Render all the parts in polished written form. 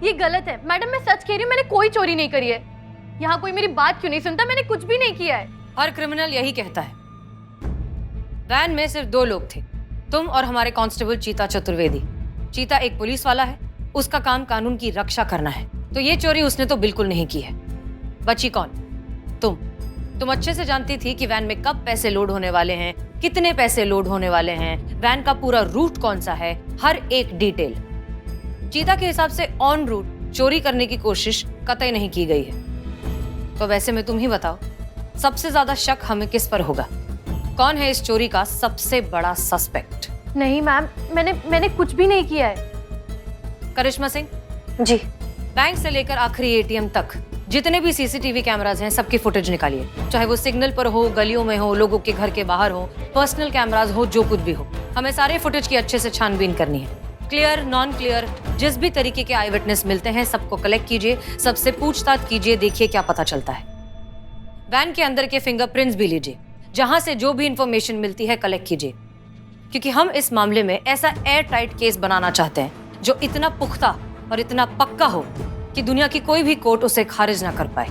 ये गलत है मैडम, मैं सच कह रही हूँ, मैंने कोई चोरी नहीं करी है। यहाँ कोई मेरी बात क्यों नहीं सुनता? मैंने कुछ भी नहीं किया है। हर क्रिमिनल यही कहता है। वैन में सिर्फ 2 लोग थे, तुम और हमारे कांस्टेबल चीता चतुर्वेदी। चीता एक पुलिस वाला है, उसका काम कानून की रक्षा करना है, तो ये चोरी उसने तो बिल्कुल नहीं की है। बची कौन? तुम अच्छे से जानती थी कि वैन में कब पैसे लोड होने वाले हैं, कितने पैसे लोड होने वाले हैं, वैन का पूरा रूट कौन सा है, हर एक डिटेल। चीता के हिसाब से ऑन रूट चोरी करने की कोशिश कतई नहीं की गई है। तो वैसे में तुम ही बताओ, सबसे ज्यादा शक हमें किस पर होगा? कौन है इस चोरी का सबसे बड़ा सस्पेक्ट? नहीं मैम, मैंने कुछ भी नहीं किया है। करिश्मा सिंह जी। बैंक से लेकर आखिरी एटीएम तक जितने भी सीसीटीवी कैमराज हैं सबकी फुटेज निकालिए, चाहे वो सिग्नल पर हो, गलियों में हो, लोगों के घर के बाहर हो, पर्सनल कैमराज हो, जो कुछ भी हो। हमें सारे फुटेज की अच्छे से छानबीन करनी है। क्लियर, नॉन क्लियर, जिस भी तरीके के आई विटनेस मिलते हैं सबको कलेक्ट कीजिए, सबसे पूछताछ कीजिए, देखिए क्या पता चलता है। वैन के अंदर के फिंगरप्रिंट्स भी लीजिए, जहां से जो भी इंफॉर्मेशन मिलती है कलेक्ट कीजिए, क्योंकि हम इस मामले में ऐसा एयर टाइट केस बनाना चाहते हैं जो इतना पुख्ता और इतना पक्का हो कि दुनिया की कोई भी कोर्ट उसे खारिज ना कर पाए।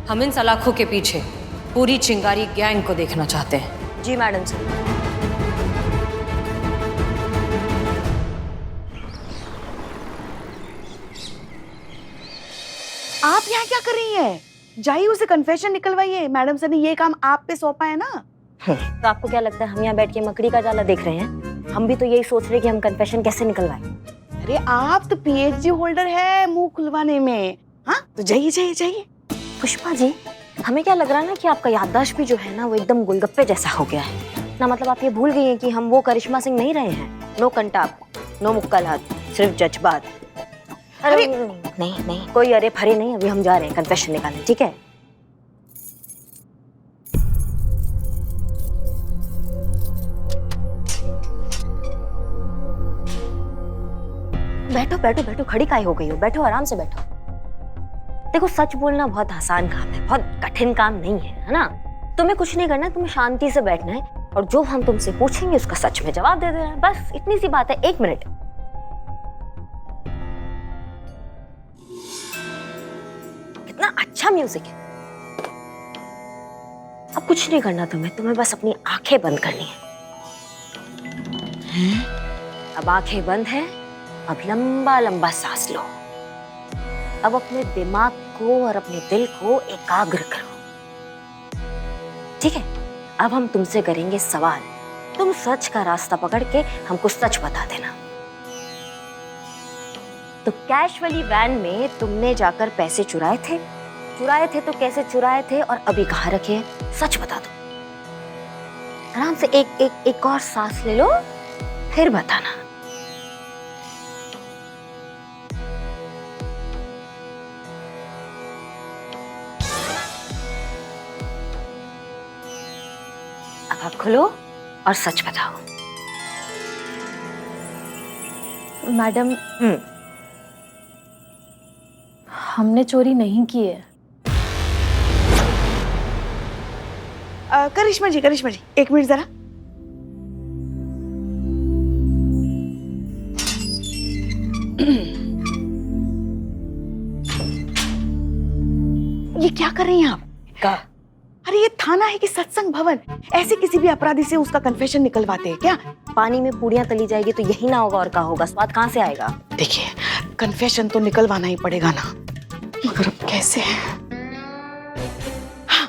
हम इन सलाखों के पीछे पूरी चिंगारी गैंग को देखना चाहते हैं। जी मैडम जी। आप यहाँ क्या कर रही हैं? जाइए उसे कन्फेशन निकलवाइए, मैडम सर ने ये काम आप पे सौंपा है ना। तो आपको क्या लगता है हम यहाँ बैठ के मकड़ी का जाला देख रहे हैं? हम भी तो यही सोच रहे हैं कि हम कन्फेशन कैसे निकलवाएं। अरे आप तो पीएचडी होल्डर है मुंह खुलवाने में। हाँ तो जाइए जाइए जाइए। पुष्पा जी, हमें क्या लग रहा है ना कि आपका याददाश्त भी जो है ना वो एकदम गोलगप्पे जैसा हो गया है ना। मतलब आप ये भूल गई हैं कि हम वो करिश्मा सिंह नहीं रहे हैं। नो कंटाप, नो मुक्कल हाथ, सिर्फ जज्बात। अरे नहीं नहीं, कोई अरे फरे नहीं, अभी हम जा रहे हैं कन्फेशन निकालने, ठीक है? बैठो बैठो बैठो, खड़ी काहे हो गई हो? बैठो, आराम से बैठो। देखो सच बोलना बहुत आसान काम है, बहुत कठिन काम नहीं है ना। तुम्हें कुछ नहीं करना है, तुम्हें शांति से बैठना है और जो हम तुमसे पूछेंगे उसका सच में जवाब दे देना है, बस इतनी सी बात है। 1 मिनट। कितना अच्छा म्यूजिक है। अब कुछ नहीं करना तुम्हें बस अपनी आंखें बंद करनी है। अब आंखें बंद है, अब लंबा लंबा सांस लो। अब अपने दिमाग को और अपने दिल को एकाग्र करो, ठीक है? अब हम तुमसे करेंगे सवाल, तुम सच का रास्ता पकड़ के हमको सच बता देना। तो कैश वाली वैन में तुमने जाकर पैसे चुराए थे तो कैसे चुराए थे और अभी कहाँ रखे हैं? सच बता दो। आराम से एक और सांस ले लो, फिर बताना। अब आँख खोलो और सच बताओ। मैडम, हमने चोरी नहीं की है। करिश्मा जी 1 मिनट जरा। ये क्या कर रही हैं आप? का? अरे ये थाना है कि सत्संग भवन? ऐसे किसी भी अपराधी से उसका कन्फेशन निकलवाते हैं क्या? पानी में पूड़ियां तली जाएगी तो यही ना होगा और क्या होगा? स्वाद कहाँ से आएगा? देखिए कन्फेशन तो निकलवाना ही पड़ेगा ना, मगर अब कैसे? हाँ।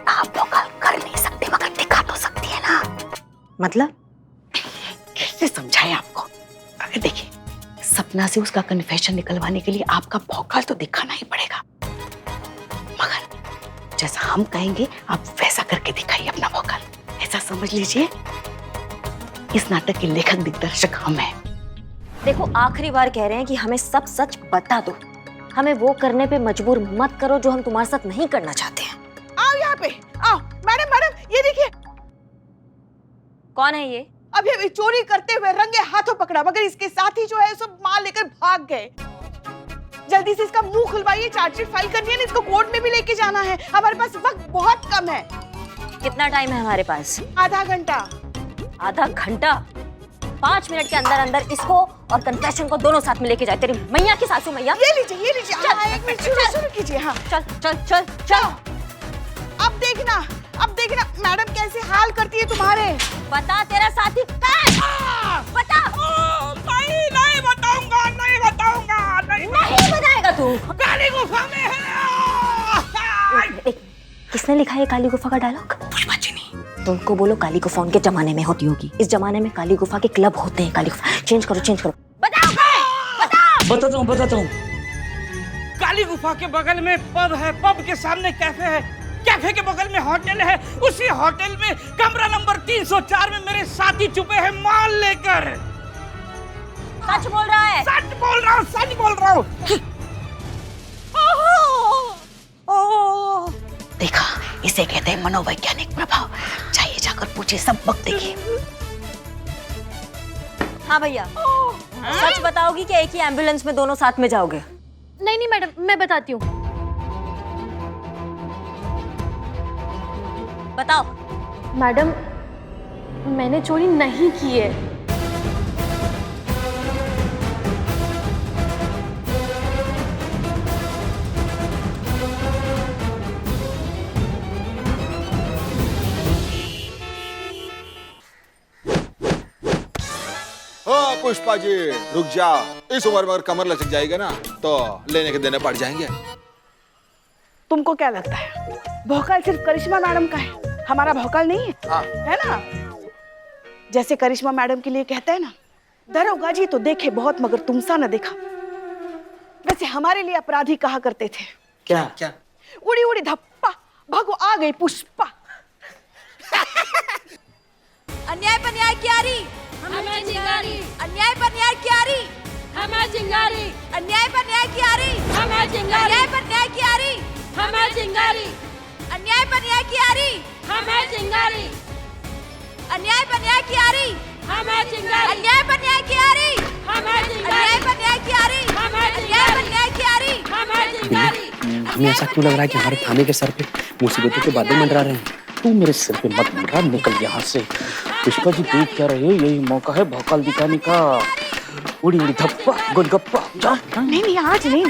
आप लोग कर नहीं सकते मगर दिखा तो सकती है ना। मतलब? कैसे समझाएं आपको? अरे देखिए, सपना से उसका कन्फेशन निकलवाने के लिए आपका भौकाल तो दिखाना ही पड़ेगा, मगर जैसा हम कहेंगे आप वैसा करके दिखाइए अपना भौकाल। ऐसा समझ लीजिए इस नाटक के लेखक दिग्दर्शक हम हैं। देखो आखिरी बार कह रहे हैं कि हमें सब सच बता दो, हमें वो करने पे मजबूर मत करो जो हम तुम्हारे साथ नहीं करना चाहते हैं। आओ यहाँ पे आओ। मैडम ये देखिए। कौन है ये? अभी अभी चोरी करते हुए रंगे हाथों पकड़ा, मगर इसके साथ ही जो है सब माल लेकर भाग गए। जल्दी से इसका मुंह खुलवाइए, चार्जशीट फाइल करनी है ना, इसको कोर्ट में भी लेके जाना है। हमारे पास वक्त बहुत कम है। कितना टाइम है हमारे पास? आधा घंटा। आधा घंटा? 5 मिनट के अंदर अंदर इसको और कन्फेशन को दोनों साथ में लेके जाए। तेरी मैया की सासू मैया। ये लीजिए हाँ, एक मिनट शुरू कीजिए। हाँ चल चल चल चल। अब देखना मैडम कैसे हाल करती है तुम्हारे। बता तेरा साथी कहाँ है? बता। नहीं बताऊंगा, नहीं बताएगा तू। काली गुफा में है। किसने लिखा है काली गुफा का डायलॉग? पुष्पा जी ने। तुमको बोलो काली गुफा उनके जमाने में होती होगी, इस जमाने में काली गुफा के क्लब होते हैं। काली गुफा चेंज करो। बताओ। बताता हूँ। काली गुफा के बगल में पब है, पब के सामने कैफे है, कैफे के बगल में होटल है, उसी होटल में कमरा नंबर 304 में मेरे साथी छुपे हैं माल लेकर। सच बोल रहा है? सच बोल रहा हूँ। देखा, इसे कहते हैं मनोवैज्ञानिक प्रभाव। चाहिए जाकर पूछे, सब वक्त देखिए। हाँ भैया, सच बताओगी कि एक ही एम्बुलेंस में दोनों साथ में जाओगे? नहीं मैडम, मैं बताती हूँ। बताओ। मैडम, मैंने चोरी नहीं की है। पुष्पा जी रुक जाओ, इस उम्र में अगर कमर लचक जाएगा ना तो लेने के देने पड़ जाएंगे। तुमको क्या लगता है भौकाल सिर्फ करिश्मा मैडम का है, हमारा भौकाल नहीं है? हाँ। है ना? जैसे करिश्मा मैडम के लिए कहते हैं ना, दरोगा जी तो देखे बहुत मगर तुमसा न देखा, वैसे हमारे लिए अपराधी कहा करते थे। क्या? उड़ी उड़ी धप्पा, भागो आ गई पुष्पा। अन्याय पर न्याय क्यारी, हमें चिंगारी। अन्याय पर न्याय क्यारी, हमें चिंगारी। अन्याय पर न्याय क्यारी, हमें चिंगारी। अन्याय पर न्याय क्यारी, हमें चिंगारी। अन्याय पर न्याय क्यारी, हमें चिंगारी। अन्याय पर न्याय क्यारी, हमें चिंगारी। अन्याय पर न्याय क्यारी, हमें चिंगारी। अन्याय पर न्याय क्यारी, हमें चिंगारी। अन्याय पर न्याय क्यारी, हमें चिंगारी। हमें ऐसा क्यों लग रहा है कि हमारे थाने के सर पे मुसीबतों के बादल मंडरा रहे हैं? तू मेरे सिर पे मत मंडरा, निकल यहाँ से। पुष्पा जी देख क्या रहे, यही मौका है भौकाल दिखाने का। उड़ी उड़ी धप्पा गोलगप्पा। जा। नहीं आज नहीं।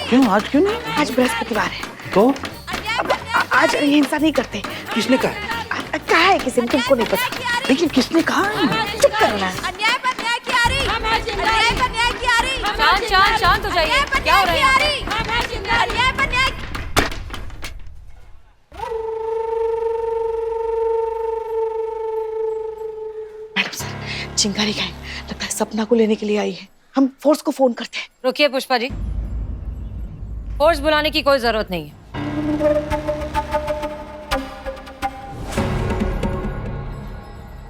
क्यों? आज क्यों नहीं? आज बृहस्पतिवार है तो अब आज हिंसा नहीं करते। किसने कहा? कहा है किसी ने, तुमको नहीं पता। लेकिन किसने कहा? चुप करना। अन्याय पर न्याय क्यारी, हमें चिंगारी। अन्याय पर न्याय क्यारी, शांत हो जाइए। क्या हो रहा है यहाँ पे? हमें चिंगारी। अन्याय पर न्याय। मैडम सर, चिंगारी गैंग लगता है सपना को लेने के लिए आई है। हम फोर्स को फोन करते हैं। रुकिए पुष्पा जी, फोर्स बुलाने की कोई जरूरत नहीं है।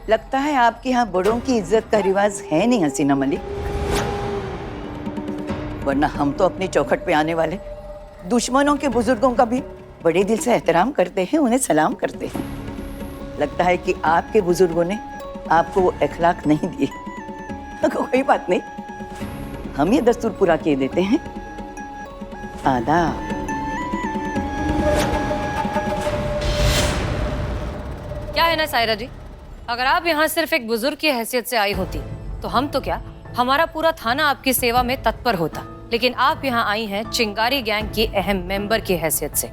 लगता है आपके यहाँ बड़ों की इज्जत का रिवाज है नहीं हसीना मलिक, वरना हम तो अपनी चौखट पे आने वाले दुश्मनों के बुजुर्गों का भी बड़े दिल से एहतराम करते हैं, उन्हें सलाम करते हैं। लगता है कि आपके बुजुर्गों ने आपको वो अखलाक नहीं दिए। कोई बात नहीं, हम ये दस्तूर पूरा किए देते हैं। आदाब। क्या है ना सायरा जी, अगर आप यहाँ सिर्फ एक बुजुर्ग की हैसियत से आई होती तो हम तो क्या, हमारा पूरा थाना आपकी सेवा में तत्पर होता। लेकिन आप यहाँ आई हैं चिंगारी गैंग की अहम मेंबर की हैसियत से,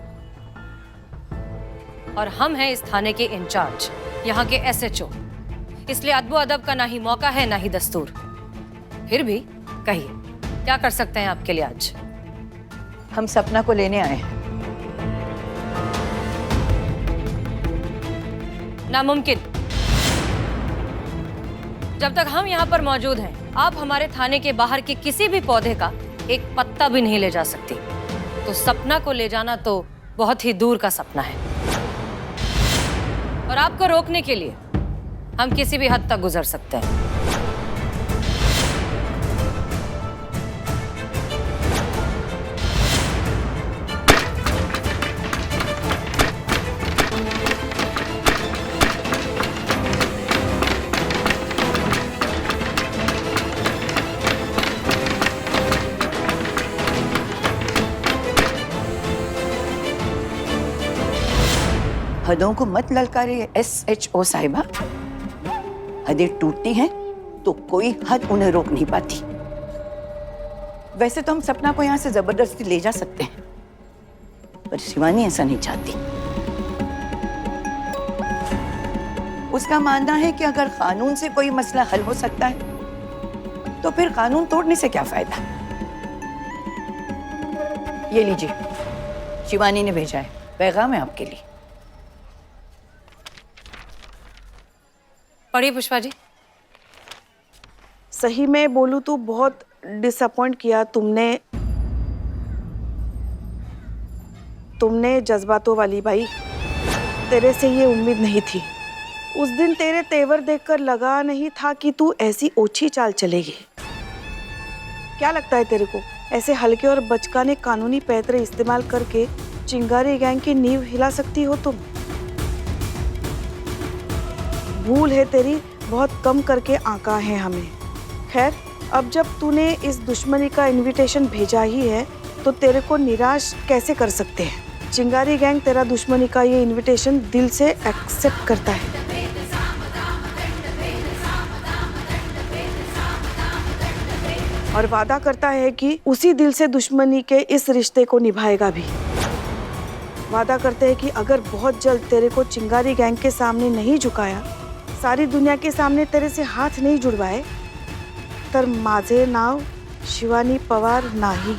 और हम हैं इस थाने के इंचार्ज, यहाँ के SHO। इसलिए अदबो अदब का ना ही मौका है ना ही दस्तूर। फिर भी कहिए, क्या कर सकते हैं आपके लिए आज? हम सपना को लेने आए हैं। नामुमकिन। जब तक हम यहाँ पर मौजूद हैं, आप हमारे थाने के बाहर के किसी भी पौधे का एक पत्ता भी नहीं ले जा सकती। तो सपना को ले जाना तो बहुत ही दूर का सपना है, और आपको रोकने के लिए हम किसी भी हद तक गुजर सकते हैं। हदों को मत ललकारे SHO साहिबा। हदें टूटती हैं तो कोई हद उन्हें रोक नहीं पाती। वैसे तो हम सपना को यहाँ से जबरदस्ती ले जा सकते हैं, पर शिवानी ऐसा नहीं चाहती। उसका मानना है कि अगर कानून से कोई मसला हल हो सकता है तो फिर कानून तोड़ने से क्या फायदा। ये लीजिए, शिवानी ने भेजा है, पैगाम है आपके लिए। पढ़िए पुष्पा जी। सही में बोलूं तो बहुत डिसअपॉइंट किया तुमने जज्बातों वाली भाई। तेरे से ये उम्मीद नहीं थी। उस दिन तेरे तेवर देखकर लगा नहीं था कि तू ऐसी ओछी चाल चलेगी। क्या लगता है तेरे को ऐसे हल्के और बचकाने कानूनी पैतरे इस्तेमाल करके चिंगारी गैंग की नींव हिला सकती हो तुम? भूल है तेरी, बहुत कम करके आंका है हमें। खैर, अब जब तूने इस दुश्मनी का इनविटेशन भेजा ही है तो तेरे को निराश कैसे कर सकते हैं। चिंगारी गैंग तेरा दुश्मनी का ये इनविटेशन दिल से एक्सेप्ट करता है और वादा करता है कि उसी दिल से दुश्मनी के इस रिश्ते को निभाएगा भी। वादा करते हैं कि अगर बहुत जल्द तेरे को चिंगारी गैंग के सामने नहीं झुकाया, सारी दुनिया के सामने तेरे से हाथ नहीं जुड़वाए, तर माझे नाव शिवानी पवार नाही।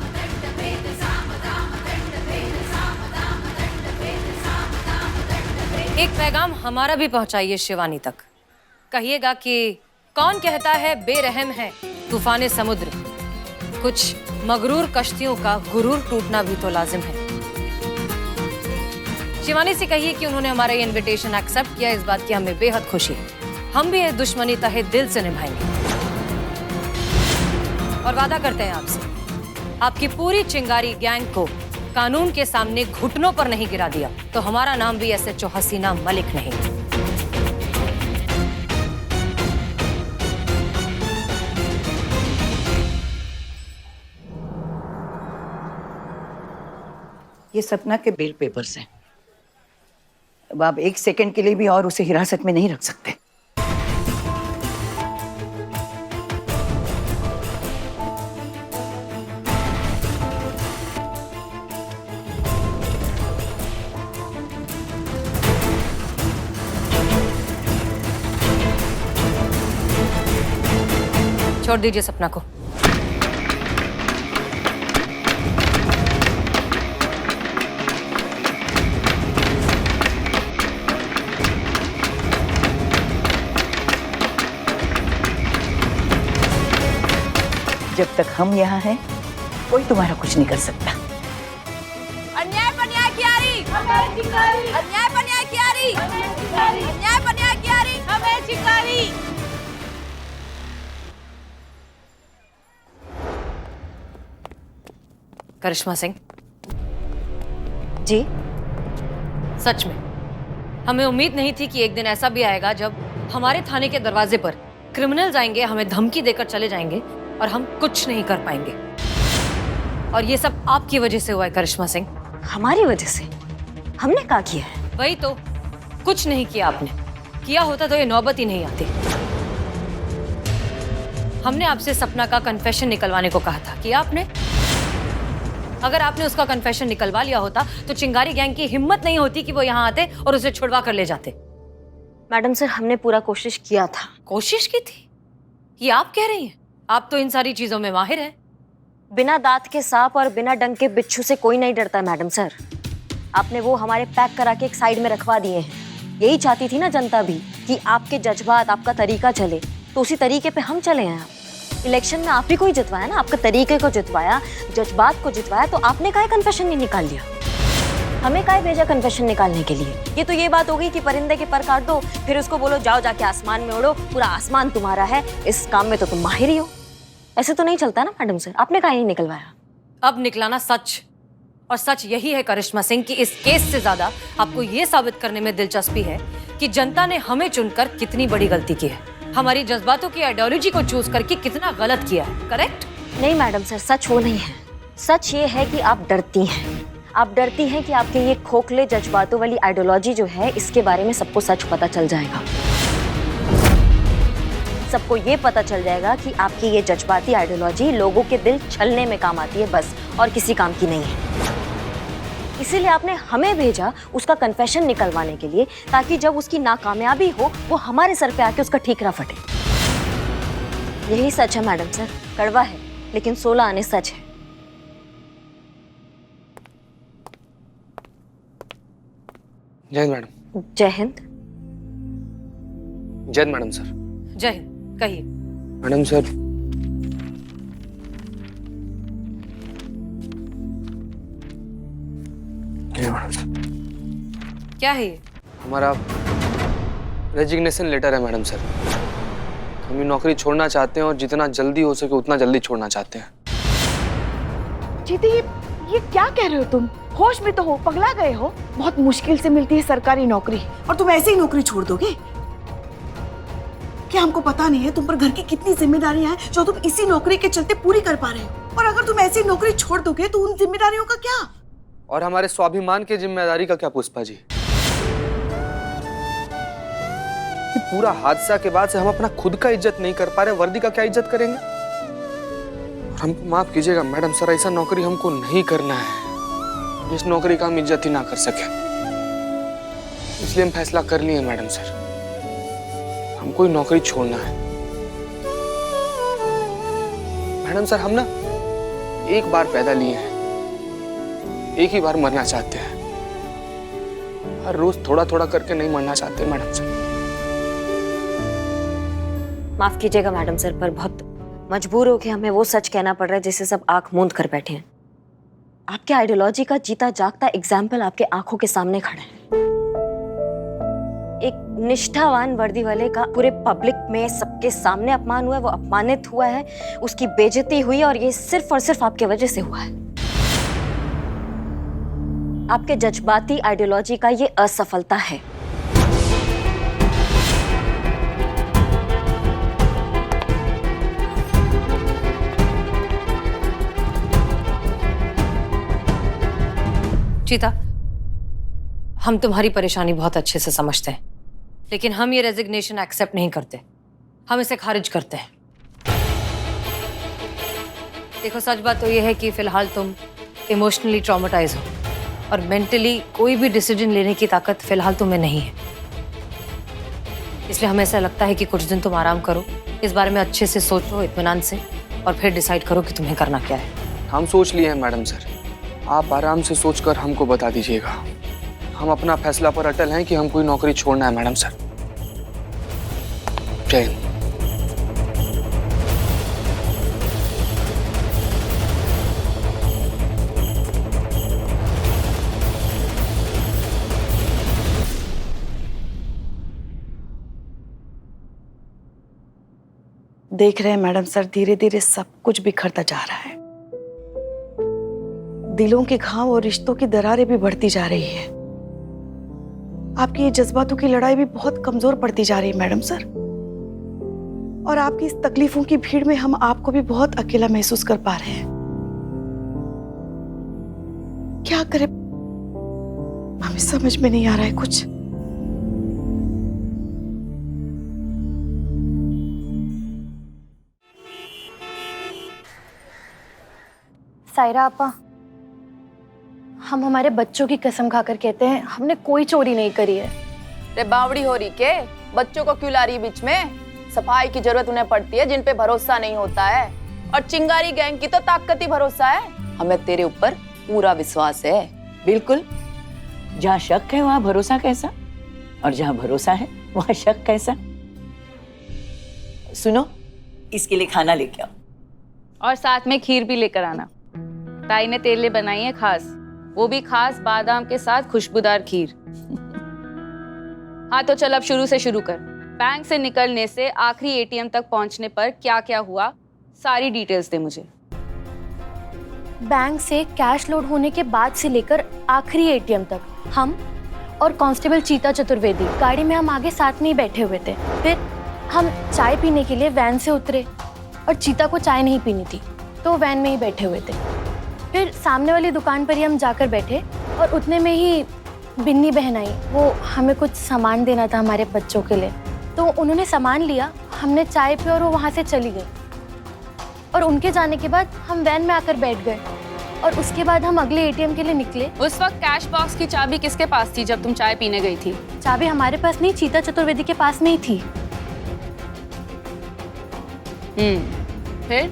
एक पैगाम हमारा भी पहुंचाइए शिवानी तक। कहिएगा कि कौन कहता है बेरहम है तूफाने समुद्र, कुछ मगरूर कश्तियों का गुरूर टूटना भी तो लाजिम है। शिवानी से कहिए कि उन्होंने हमारा ये इनविटेशन एक्सेप्ट किया, इस बात की हमें बेहद खुशी है। हम भी ये दुश्मनी तहे दिल से निभाएंगे और वादा करते हैं आपसे, आपकी पूरी चिंगारी गैंग को कानून के सामने घुटनों पर नहीं गिरा दिया तो हमारा नाम भी SHO हसीना मलिक नहीं। ये सपना के बेल पेपर्स हैं। अब आप एक सेकंड के लिए भी और उसे हिरासत में नहीं रख सकते। छोड़ दीजिए सपना को। जब तक हम यहाँ हैं, कोई तुम्हारा कुछ नहीं कर सकता। अन्याय पर न्याय की आरी, हमें चिंगारी। अन्याय पर न्याय की आरी, हमें चिंगारी। अन्याय पर न्याय की आरी, हमें चिंगारी। करिश्मा सिंह जी, सच में हमें उम्मीद नहीं थी कि एक दिन ऐसा भी आएगा जब हमारे थाने के दरवाजे पर क्रिमिनल्स आएंगे, हमें धमकी देकर चले जाएंगे और हम कुछ नहीं कर पाएंगे। और ये सब आपकी वजह से हुआ है करिश्मा सिंह। हमारी वजह से? हमने क्या किया है? वही तो, कुछ नहीं किया आपने। किया होता तो ये नौबत ही नहीं आती। हमने आपसे सपना का कन्फेशन निकलवाने को कहा था, किया आपने? अगर आपने उसका कन्फेशन निकलवा लिया होता तो चिंगारी गैंग की हिम्मत नहीं होती कि वो यहाँ आते और उसे छुड़वा कर ले जाते। मैडम सर, हमने पूरा कोशिश किया था। कोशिश की थी? ये आप कह रही हैं? आप तो इन सारी चीजों में माहिर हैं। बिना दांत के सांप और बिना डंक के बिच्छू से कोई नहीं डरता मैडम सर। आपने वो हमारे पैक करा के एक साइड में रखवा दिए हैं। यही चाहती थी ना जनता भी कि आपके जज्बात, आपका तरीका चले, तो उसी तरीके पे हम चले हैं। इलेक्शन में आप ही को ही जितवाया ना, आपके तरीके को जितवाया, जज्बात को जितवाया, तो आपने काहे कन्फेशन नहीं निकाल लिया? हमें काहे भेजा कन्फेशन निकालने के लिए? ये तो ये बात होगी कि परिंदे के पर काट दो, फिर उसको बोलो जाओ जाके आसमान में उड़ो, पूरा आसमान तुम्हारा है, इस काम में तो तुम माहिर ही हो। ऐसे तो नहीं चलता ना मैडम सर, आपने काहे नहीं निकलवाया? अब निकलाना सच, और सच यही है करिश्मा सिंह कि इस केस से ज्यादा आपको ये साबित करने में दिलचस्पी है कि जनता ने हमें चुनकर कितनी बड़ी गलती की है, हमारी जज्बातों की आइडियोलॉजी को चूज करके कितना गलत किया है। करेक्ट? नहीं मैडम सर, सच वो नहीं है। सच ये है कि आप डरती हैं। आप डरती हैं कि आपके ये खोखले जज्बातों वाली आइडियोलॉजी जो है, इसके बारे में सबको सच पता चल जाएगा। सबको ये पता चल जाएगा कि आपकी ये जज्बाती आइडियोलॉजी लोगों के दिल छलने में काम आती है बस, और किसी काम की नहीं है। इसीलिए आपने हमें भेजा उसका कन्फेशन निकलवाने के लिए, ताकि जब उसकी नाकामयाबी हो वो हमारे सर पे आके उसका ठीकरा फटे। यही सच है मैडम सर, कड़वा है लेकिन 16 आने सच है। जय हिंद मैडम। जय हिंद। जय हिंद मैडम सर। जय हिंद, कहिए। मैडम सर, मैडम सर, क्या है ये? हमारा रेजिग्नेशन लेटर है मैडम सर। हम ये नौकरी छोड़ना चाहते हैं और जितना जल्दी हो सके उतना जल्दी छोड़ना चाहते हैं। जीती, ये क्या कह रहे हो तुम? होश में तो हो, पगला गए हो? बहुत मुश्किल से मिलती है सरकारी नौकरी और तुम ऐसे ही नौकरी छोड़ दोगे? क्या हमको पता नहीं है तुम पर घर की कितनी जिम्मेदारियां हैं जो तुम इसी नौकरी के चलते पूरी कर पा रहे हो? और अगर तुम ऐसी नौकरी छोड़ दोगे तो उन जिम्मेदारियों का क्या? और हमारे स्वाभिमान की जिम्मेदारी का क्या पुष्पा जी? ये पूरा हादसा के बाद से हम अपना खुद का इज्जत नहीं कर पा रहे, वर्दी का क्या इज्जत करेंगे? और हमको माफ कीजिएगा मैडम सर, ऐसा नौकरी हमको नहीं करना है जिस नौकरी का हम इज्जत ही ना कर सके। इसलिए हम फैसला कर लिए मैडम सर, हमको ही नौकरी छोड़ना है। मैडम सर, हम ना एक बार पैदा लिए हैं, एक ही बार मरना चाहते हैं। हर रोज थोड़ा थोड़ा करके नहीं मरना चाहते मैडम सर। माफ कीजिएगा मैडम सर, पर बहुत मजबूर होके हमें वो सच कहना पड़ रहा है जिसे सब आंख मूंद कर बैठे हैं। आपके आइडियोलॉजी का जीता जागता एग्जाम्पल आपके आंखों के सामने खड़ा है। एक निष्ठावान वर्दी वाले का पूरे पब्लिक में सबके सामने अपमान हुआ है, वो अपमानित हुआ है, उसकी बेइज्जती हुई, और ये सिर्फ और सिर्फ आपके वजह से हुआ है। आपके जज्बाती आइडियोलॉजी का ये असफलता है। चीता, हम तुम्हारी परेशानी बहुत अच्छे से समझते हैं, लेकिन हम ये रेजिग्नेशन एक्सेप्ट नहीं करते, हम इसे खारिज करते हैं। देखो, सच बात तो ये है कि फिलहाल तुम इमोशनली ट्रॉमेटाइज हो और मेंटली कोई भी डिसीजन लेने की ताकत फिलहाल तुम्हें नहीं है। इसलिए हमें ऐसा लगता है कि कुछ दिन तुम आराम करो, इस बारे में अच्छे से सोचो इत्मीनान से, और फिर डिसाइड करो कि तुम्हें करना क्या है। हम सोच लिए हैं मैडम सर, आप आराम से सोचकर हमको बता दीजिएगा। हम अपना फैसला पर अटल हैं कि हम कोई नौकरी छोड़ना है मैडम सर। जय हिंद। देख रहे हैं मैडम सर, धीरे धीरे सब कुछ बिखरता जा रहा है। दिलों के घाव और रिश्तों की दरारें भी बढ़ती जा रही है। आपकी ये जज्बातों की लड़ाई भी बहुत कमजोर पड़ती जा रही है मैडम सर। और आपकी इस तकलीफों की भीड़ में हम आपको भी बहुत अकेला महसूस कर पा रहे हैं। क्या करें, हमें समझ में नहीं आ रहा है कुछ। सायरा आपा, हम हमारे बच्चों की कसम खाकर कहते हैं हमने कोई चोरी नहीं करी है। रे बावड़ी हो रही के, बच्चों को क्यों ला रही बीच में? सफाई की जरूरत उन्हें पड़ती है जिन पे भरोसा नहीं होता है, और चिंगारी गैंग की तो ताकत ही भरोसा है। हमें तेरे ऊपर पूरा विश्वास है। बिल्कुल, जहाँ शक है वहाँ भरोसा कैसा, और जहाँ भरोसा है वहाँ शक कैसा। सुनो, इसके लिए खाना लेके आओ, और साथ में खीर भी लेकर आना। ताई ने तेरे लिए बनाई है खास, वो भी खास बादाम के साथ खुशबूदार खीर। हाँ तो चल, अब शुरू से शुरू कर। बैंक से निकलने से आखिरी एटीएम तक पहुंचने पर क्या क्या हुआ, सारी डिटेल्स दे मुझे। बैंक से कैश लोड होने के बाद से लेकर आखिरी एटीएम तक हम और कांस्टेबल चीता चतुर्वेदी गाड़ी में हम आगे साथ में ही बैठे हुए थे। फिर हम चाय पीने के लिए वैन से उतरे और चीता को चाय नहीं पीनी थी तो वैन में ही बैठे हुए थे। फिर सामने वाली दुकान पर ही हम जाकर बैठे और उतने में ही बिन्नी बहन आई। वो हमें कुछ सामान देना था हमारे बच्चों के लिए। तो उन्होंने सामान लिया, हमने चाय पी और वो वहाँ से चली गई। और उनके जाने के बाद हम वैन में आकर बैठ गए और उसके बाद हम अगले एटीएम के लिए निकले। उस वक्त कैश बॉक्स की चाबी किसके पास थी जब तुम चाय पीने गई थी? चाबी हमारे पास नहीं, चीता चतुर्वेदी के पास में ही थी। फिर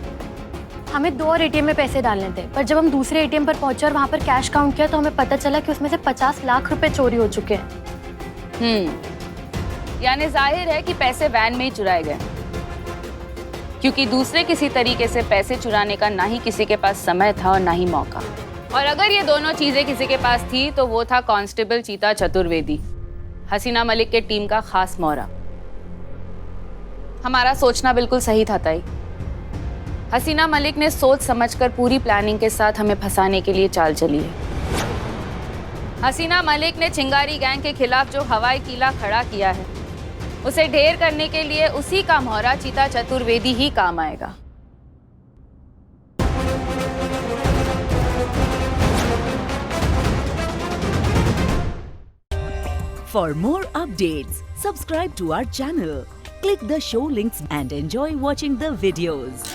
हमें 2 और एटीएम में पैसे डालने थे, पर जब हम दूसरे एटीएम पर पहुंचे और वहाँ पर कैश काउंट किया तो हमें पता चला कि उसमें से 50 लाख रुपए चोरी हो चुके हैं। यानी जाहिर है कि पैसे वैन में ही चुराए गए, क्योंकि दूसरे किसी तरीके से पैसे चुराने का ना ही किसी के पास समय था और ना ही मौका। और अगर ये दोनों चीजें किसी के पास थी तो वो था कांस्टेबल चीता चतुर्वेदी, हसीना मलिक के टीम का खास मोहरा। हमारा सोचना बिल्कुल सही था ताई। हसीना मलिक ने सोच समझकर पूरी प्लानिंग के साथ हमें फंसाने के लिए चाल चली है। हसीना मलिक ने चिंगारी गैंग के खिलाफ जो हवाई किला खड़ा किया है, उसे ढेर करने के लिए उसी का मोहरा चीता चतुर्वेदी ही काम आएगा। For more updates, subscribe to our channel, click the show links and enjoy watching the videos.